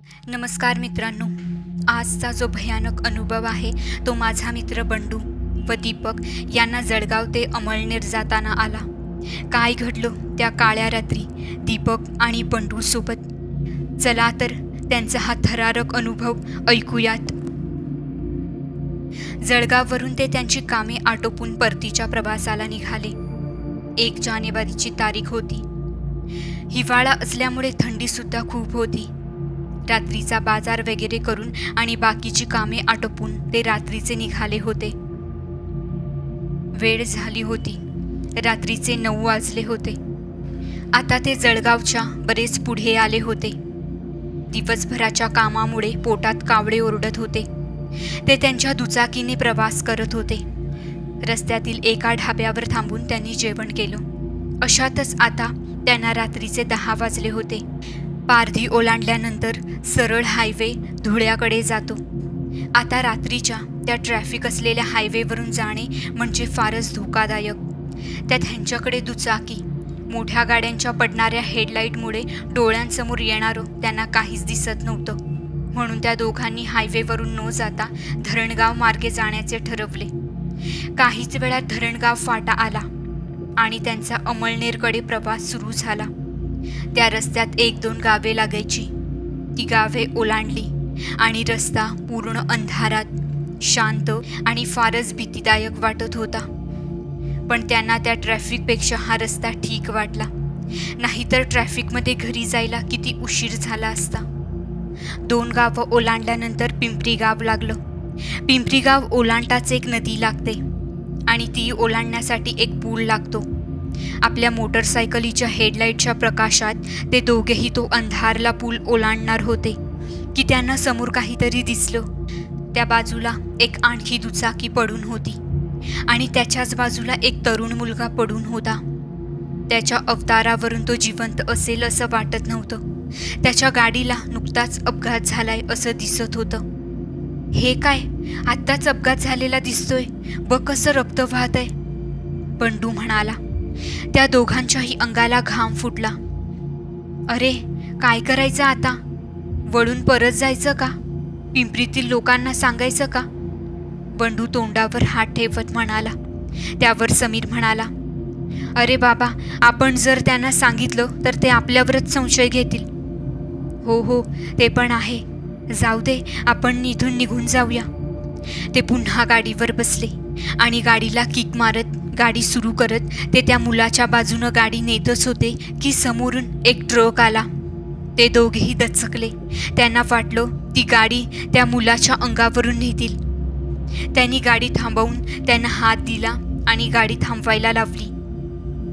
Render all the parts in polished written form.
नमस्कार मित्रांनो. आजचा जो भयानक अनुभव आहे तो माझा मित्र बंडू व दीपक यांना जळगाव ते अमळनेर जाताना आला. काय घडलं त्या काळ्या रात्री दीपक आणि बंडू सोबत? चला तर त्यांचा हा थरारक अनुभव ऐकूयात. जळगाववरून ते त्यांची कामे आटोपून परतीच्या प्रवासाला निघाले. 1 जानेवारीची तारीख होती. हिवाळा असल्यामुळे थंडीसुद्धा खूप होती. रात्रीचा बाजार वगैरे करून आणि बाकीची कामे आटोपून ते रात्रीचे निघाले होते. वेळ झाली होती. रात्रीचे 9 वाजले होते. आता ते जळगावच्या बरेच पुढे आले होते. दिवसभराच्या कामामुळे पोटात कावळे ओरडत होते. ते त्यांच्या दुचाकीने प्रवास करत होते. रस्त्यातील एका ढाब्यावर थांबून त्यांनी जेवण केलं. अशातच आता त्यांना रात्रीचे 10 वाजले होते. पारधी ओलांडल्यानंतर सरळ हायवे धुळ्याकडे जातो. आता रात्रीच्या त्या ट्रॅफिक असलेल्या हायवेवरून जाणे म्हणजे फारच धोकादायक. त्यात ह्यांच्याकडे दुचाकी. मोठ्या गाड्यांच्या पडणाऱ्या हेडलाईटमुळे डोळ्यांसमोर येणारं त्यांना काहीच दिसत नव्हतं. म्हणून त्या दोघांनी हायवेवरून न जाता धरणगाव मार्गे जाण्याचे ठरवले. काहीच वेळात धरणगाव फाटा आला आणि त्यांचा अमळनेरकडे प्रवास सुरू झाला. त्या रस्त्यात 1-2 गावे लागायची. ती गावे ओलांडली आणि रस्ता पूर्ण अंधारात, शांत आणि फारच भीतीदायक वाटत होता. पण त्यांना त्या ट्रॅफिकपेक्षा हा रस्ता ठीक वाटला. नाहीतर ट्रॅफिकमध्ये घरी जायला किती उशीर झाला असता. 2 गावं ओलांडल्यानंतर पिंपरी गाव लागलं. पिंपरी गाव ओलांडताच एक नदी लागते आणि ती ओलांडण्यासाठी एक पूल लागतो. आपल्या मोटरसायकलीच्या हेडलाईटच्या प्रकाशात ते दोघेही तो अंधारला पूल ओलांडणार होते की त्यांना समोर काहीतरी दिसलं. त्या बाजूला एक आणखी दुचाकी पडून होती आणि त्याच्याच बाजूला एक तरुण मुलगा पडून होता. त्याच्या अवतारावरून तो जिवंत असेल असं वाटत नव्हतं. त्याच्या गाडीला नुकताच अपघात झालाय असं दिसत होतं. हे काय, आत्ताच अपघात झालेला दिसतोय, बघ कसं रक्त वाहत आहे, बंडू म्हणाला. त्या दोघांच्याही अंगाला घाम फुटला. अरे काय करायचं आता? वळून परत जायचं का? पिंपरीतील लोकांना सांगायचं का? बंडू तोंडावर हात ठेवत म्हणाला. त्यावर समीर म्हणाला, अरे बाबा, आपण जर त्यांना सांगितलं तर ते आपल्यावरच संशय घेतील. हो ते पण आहे. जाऊ दे, आपण इथून निघून जाऊया. ते पुन्हा गाडीवर बसले आणि गाडीला किक मारत गाडी सुरू करत ते त्या मुलाच्या बाजूनं गाडी नेतच होते की समोरून एक ट्रक आला. ते दोघेही दचकले. त्यांना वाटलं ती गाडी त्या मुलाच्या अंगावरून नेतील. त्यांनी गाडी थांबवून त्यांना हात दिला आणि गाडी थांबवायला लावली.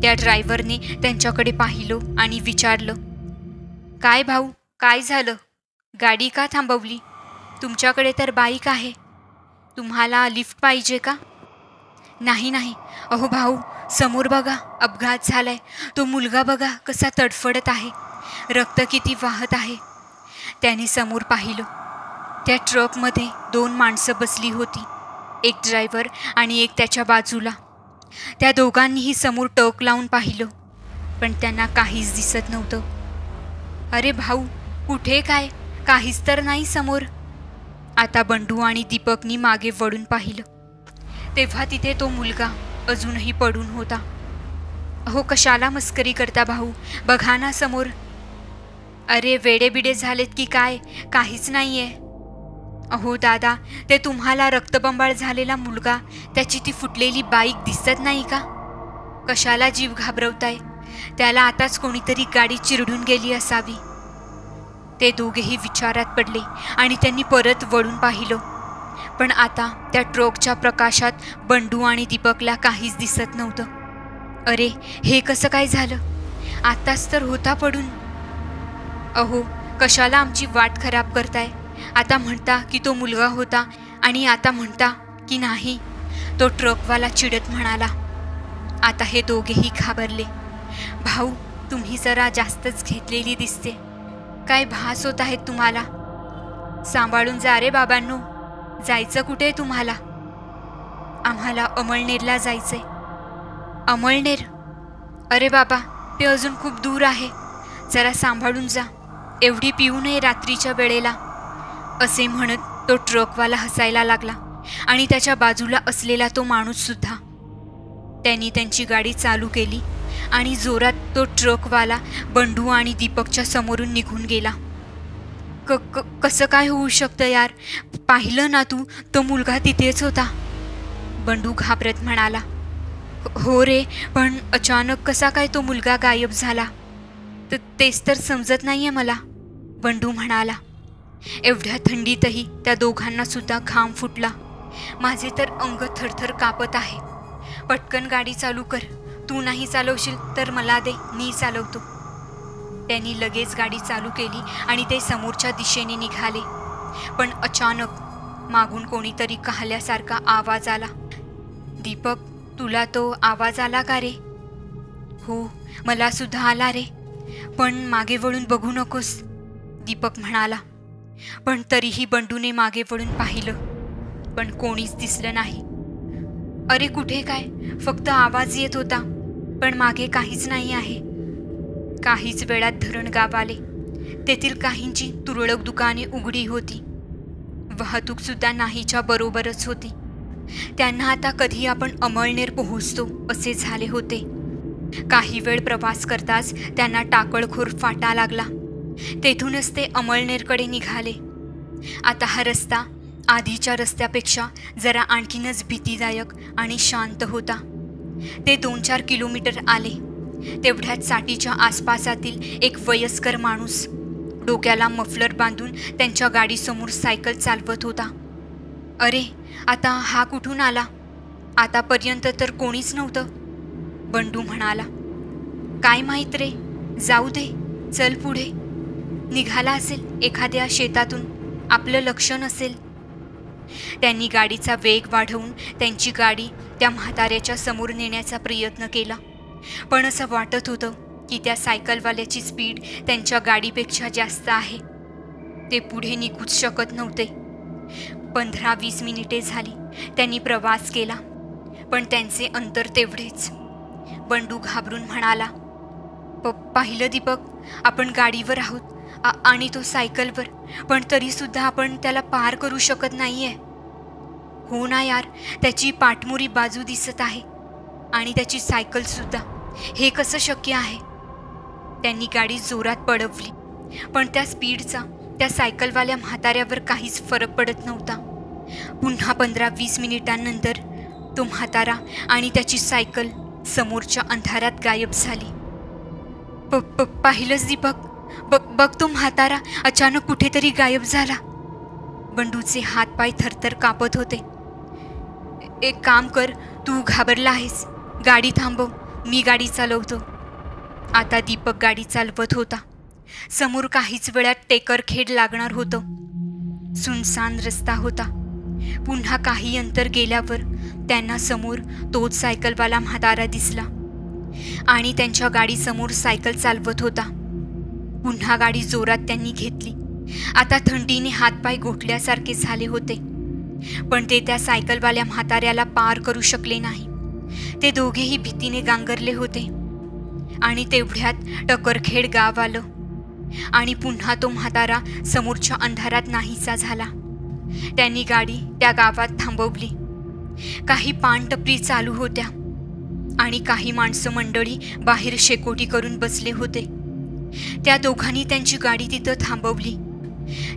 त्या ड्रायव्हरने त्यांच्याकडे पाहिलं आणि विचारलं, काय भाऊ, काय झालं? गाडी का थांबवली? तुमच्याकडे तर बाईक आहे. तुम्हाला लिफ्ट पाहिजे का? नाही, अहो भाऊ, समोर बघा, अपघात झालाय. तो मुलगा बघा कसा तडफडत आहे, रक्त किती वाहत आहे. त्याने समोर पाहिलं. त्या ट्रकमध्ये 2 माणसं बसली होती, एक ड्रायव्हर आणि एक त्याच्या बाजूला. त्या दोघांनीही समोर टक लावून पाहिलं, पण त्यांना काहीच दिसत नव्हतं. अरे भाऊ, कुठे काय? काहीच तर नाही समोर. आता बंडू आणि दीपकनी मागे वळून पाहिलं. तेव्हा तिथे तो मुलगा अजूनही पडून होता. अहो कशाला मस्करी करता भाऊ, बघा ना समोर. अरे वेडेबिडे झालेत की काय? काहीच नाहीये. अहो दादा, ते तुम्हाला रक्तबंबाळ झालेला मुलगा, त्याची ती फुटलेली बाईक दिसत नाही का? कशाला जीव घाबरवताय? त्याला आताच कोणीतरी गाडी चिरडून गेली असावी. ते दोघेही विचारात पडले आणि त्यांनी परत वळून पाहिलं. पण आता त्या ट्रकच्या प्रकाशात बंडू आणि दीपकला काहीच दिसत नव्हतं. अरे हे कसं काय झालं? आताच तर होता पडून. अहो कशाला आमची वाट खराब करताय? आता म्हणता की तो मुलगा होता आणि आता म्हणता की नाही, तो ट्रकवाला चिडत म्हणाला. आता हे दोघेही घाबरले. भाऊ, तुम्ही जरा जास्तच घेतलेली दिसते. काय भास होत आहेत तुम्हाला? सांभाळून जा रे बाबांनो. जायचं कुठे तुम्हाला? आम्हाला अमळनेरला जायचंय. अमळनेर? अरे बाबा, ते अजून खूप दूर आहे. जरा सांभाळून जा. एवढी पिऊ नये रात्रीच्या वेळेला, असे म्हणत तो ट्रकवाला हसायला लागला आणि त्याच्या बाजूला असलेला तो माणूससुद्धा. त्यांनी त्यांची गाडी चालू केली आणि जोरात तो ट्रकवाला बंडू आणि दीपकच्या समोरून निघून गेला. कसं काय होऊ शकतं यार? पाहिलं ना तू, तो मुलगा तिथेच होता, बंडू घाबरत म्हणाला. हो रे, पण अचानक कसा काय तो मुलगा गायब झाला तेच तर समजत नाहीये मला, बंडू म्हणाला. एवढ्या थंडीतही त्या दोघांना सुद्धा घाम फुटला. माझे तर अंग थरथर कापत आहे. पटकन गाडी चालू कर. तू नाही चालवशील तर मला दे, मी चालवतो. त्यांनी लगेच गाडी चालू केली आणि ते समोरच्या दिशेने निघाले. पण अचानक मागून कोणीतरी कहल्यासारखा आवाज आला. दीपक, तुला तो आवाज आला का रे? हो, मला सुद्धा आला रे, पण मागे वळून बघू नकोस, दीपक म्हणाला. पण तरीही बंडूने मागे वळून पाहिलं, पण कोणीच दिसलं नाही. अरे कुठे काय, फक्त आवाज येत होता, पण मागे काहीच नाही आहे. काहीच वेळात धरण गाव आले. तेथील काहींची तुरळक दुकाने उघडी होती. वाहतूक सुद्धा नाहीच्या बरोबरच होती. त्यांना आता कधी आपण अमळनेर पोहोचतो असे झाले होते. काही वेळ प्रवास करताच त्यांना टाकळखोर फाटा लागला. तेथूनच ते अमळनेरकडे निघाले. आता हा रस्ता आधीच्या रस्त्यापेक्षा जरा आणखीनच भीतीदायक आणि शांत होता. ते 2-4 किलोमीटर आले. तेवढ्यात साठीच्या आसपासातील एक वयस्कर माणूस डोक्याला मफलर बांधून त्यांच्या गाडीसमोर सायकल चालवत होता. अरे, आता हा कुठून आला? आतापर्यंत तर कोणीच नव्हतं, बंडू म्हणाला. काय माहीत रे, जाऊ दे, चल पुढे. निघाला असेल एखाद्या शेतातून, आपलं लक्ष नसेल. त्यांनी गाडीचा वेग वाढवून त्यांची गाडी त्या म्हाताऱ्याच्या समोर नेण्याचा प्रयत्न केला. पण असं वाटत होतं की त्या सायकलवाल्याची स्पीड त्यांच्या गाडीपेक्षा जास्त आहे. ते पुढे निघूच शकत नव्हते. 15-20 मिनिटे झाली त्यांनी प्रवास केला, पण त्यांचे अंतर तेवढेच. बंडू घाबरून म्हणाला. पाहिलं दीपक, आपण गाडीवर आहोत आणि तो सायकलवर, पण तरीसुद्धा आपण त्याला पार करू शकत नाहीये. हो ना यार, त्याची पाठमोरी बाजू दिसत आहे आणि त्याची सायकलसुद्धा. हे कसं शक्य आहे? त्यांनी गाडी जोरात पळवली, पण त्या स्पीडचा त्या सायकलवाल्या म्हाताऱ्यावर काहीच फरक पडत नव्हता. पुन्हा 15-20 मिनिटांनंतर तो म्हातारा आणि त्याची सायकल समोरच्या अंधारात गायब झाली. पाहिलंच दीपक, बघ तो म्हातारा अचानक कुठेतरी गायब झाला. बंडूचे हातपाय थरथर कापत होते. एक काम कर, तू घाबरला आहेस, गाडी थांबव, मी गाडी चालवतो. आता दीपक गाडी चालवत होता. समोर काहीच वेळात टेकरखेड लागणार होतं. सुनसान रस्ता होता. पुन्हा काही अंतर गेल्यावर त्यांना समोर तोच सायकलवाला म्हातारा दिसला आणि त्यांच्या गाडीसमोर सायकल चालवत होता. पुन्हा गाडी जोरात त्यांनी घेतली. आता थंडीने हातपाय गोठल्यासारखे झाले होते, पण ते त्या सायकलवाल्या म्हाताऱ्याला पार करू शकले नाही. ते दोघेही भीतीने गांगरले होते. आणि तेवढ्यात टकरखेड गाव आलं आणि पुन्हा तो म्हातारा समोरच्या अंधारात नाहीसा झाला. त्यांनी गाडी त्या गावात थांबवली. काही पानटपरी चालू होत्या आणि काही माणसं मंडळी बाहेर शेकोटी करून बसले होते. त्या दोघांनी त्यांची गाडी तिथं थांबवली.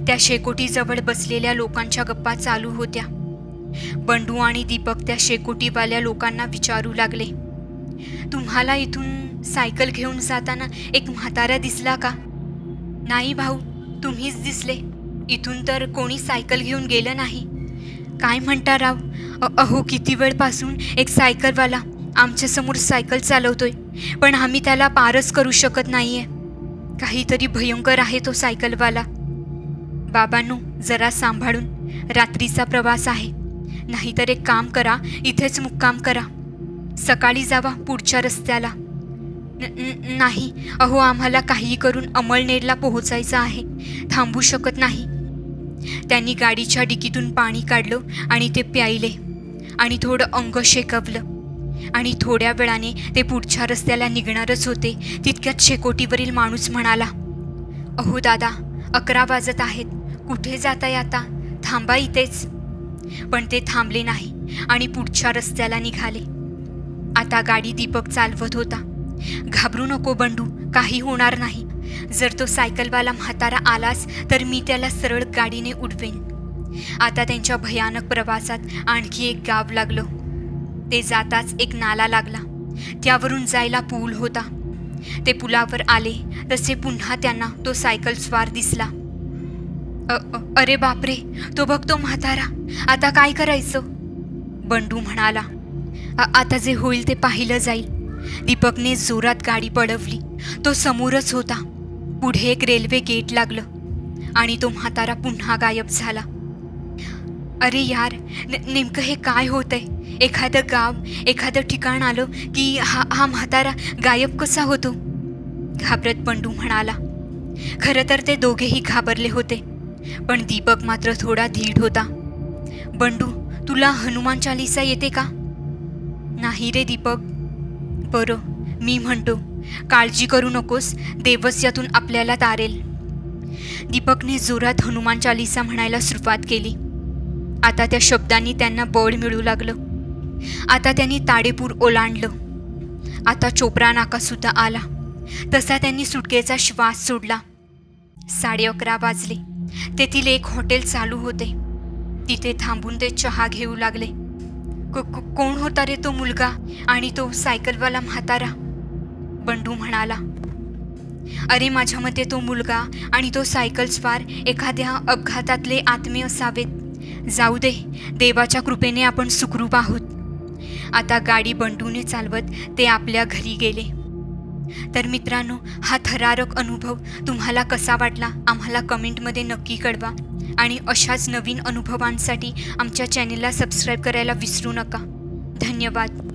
त्या शेकोटीजवळ बसलेल्या लोकांच्या गप्पा चालू होत्या. बंडू आणि दीपक त्या शेकोटीवाल्या लोकांना विचारू लागले, तुम्हाला इथून सायकल घेऊन जाताना एक म्हातारा दिसला का? नाही भाऊ, तुम्हीच दिसले. इथून तर कोणी सायकल घेऊन गेलं नाही. काय म्हणता राव? अहो, किती वेळपासून एक सायकलवाला आमच्यासमोर सायकल चालवतोय, पण आम्ही त्याला पारच करू शकत नाहीये. काहीतरी भयंकर आहे तो सायकलवाला. बाबांनो, जरा सांभाळून, रात्रीचा प्रवास आहे. नाहीतर एक काम करा, इथेच मुक्काम करा. सकाळी जावा पुढच्या रस्त्याला. नाही अहो, आम्हाला काही करून अमळनेरला पोहोचायचं आहे, थांबू शकत नाही. त्यांनी गाडीच्या डिकीतून पाणी काढलं आणि ते प्यायले आणि थोडं अंग शेकवलं आणि थोड्या वेळाने ते पुढच्या रस्त्याला निघणारच होते. तितक्यात शेकोटीवरील माणूस म्हणाला, अहो दादा, 11 वाजत आहेत. कुठे जाताय आता? थांबा इथेच. पण ते थांबले नाही आणि पुढच्या रस्त्याला निघाले. आता गाडी दीपक चालवत होता. घाबरू नको बंडू, काही होणार नाही. जर तो सायकलवाला म्हातारा आलाच तर मी त्याला सरळ गाडीने उडवेन. आता त्यांच्या भयानक प्रवासात आणखी एक गाव लागलं. ते जाताच एक नाला लागला. त्यावरून जायला पूल होता. ते पुलावर आले तसे पुन्हा त्यांना तो सायकल स्वार दिसला. अरे बापरे, तो बघतो म्हातारा. आता काय करायचं? बंडू म्हणाला. आता जे होईल ते पाहिलं जाईल. दीपकने जोरात गाडी पळवली. तो समोरच होता. पुढे एक रेल्वे गेट लागलं आणि तो म्हातारा पुन्हा गायब झाला. अरे यार, नेमकं हे काय होतंय? एखादं गाव, एखादं ठिकाण आलं की हा म्हातारा गायब कसा होतो? घाबरत बंडू म्हणाला. खरं तर ते दोघेही घाबरले होते, पण दीपक मात्र थोडा धीट होता. बंडू, तुला हनुमान चालीसा येते का? नाही रे दीपक. बरं, मी म्हणतो. काळजी करू नकोस, देवच यातून आपल्याला तारेल. दीपकने जोरात हनुमान चालीसा म्हणायला सुरुवात केली. आता त्या शब्दांनी त्यांना बळ मिळू लागलं. आता त्यांनी ताडेपूर ओलांडलं. आता चोपरा नाकासुद्धा आला. तसा त्यांनी सुटकेचा श्वास सोडला. 11:30 वाजले. तेथील एक हॉटेल चालू होते. तिथे थांबून ते चहा घेऊ लागले. कोण होता रे तो मुलगा आणि तो सायकलवाला म्हातारा? बंडू म्हणाला. अरे माझ्या मते तो मुलगा आणि तो सायकल स्वार एखाद्या अपघातातले आत्मे असावेत. जाऊ दे, देवाच्या कृपेने आपण सुखरूप आहोत. आता गाडी बंडूने चालवत ते आपल्या घरी गेले. तर मित्रांनो, हा थरारक अनुभव तुम्हाला कसा वाटला आम्हाला कमेंटमध्ये नक्की कळवा. आणि अशाच नवीन अनुभवांसाठी आमच्या चॅनेलला सबस्क्राईब करायला विसरू नका. धन्यवाद.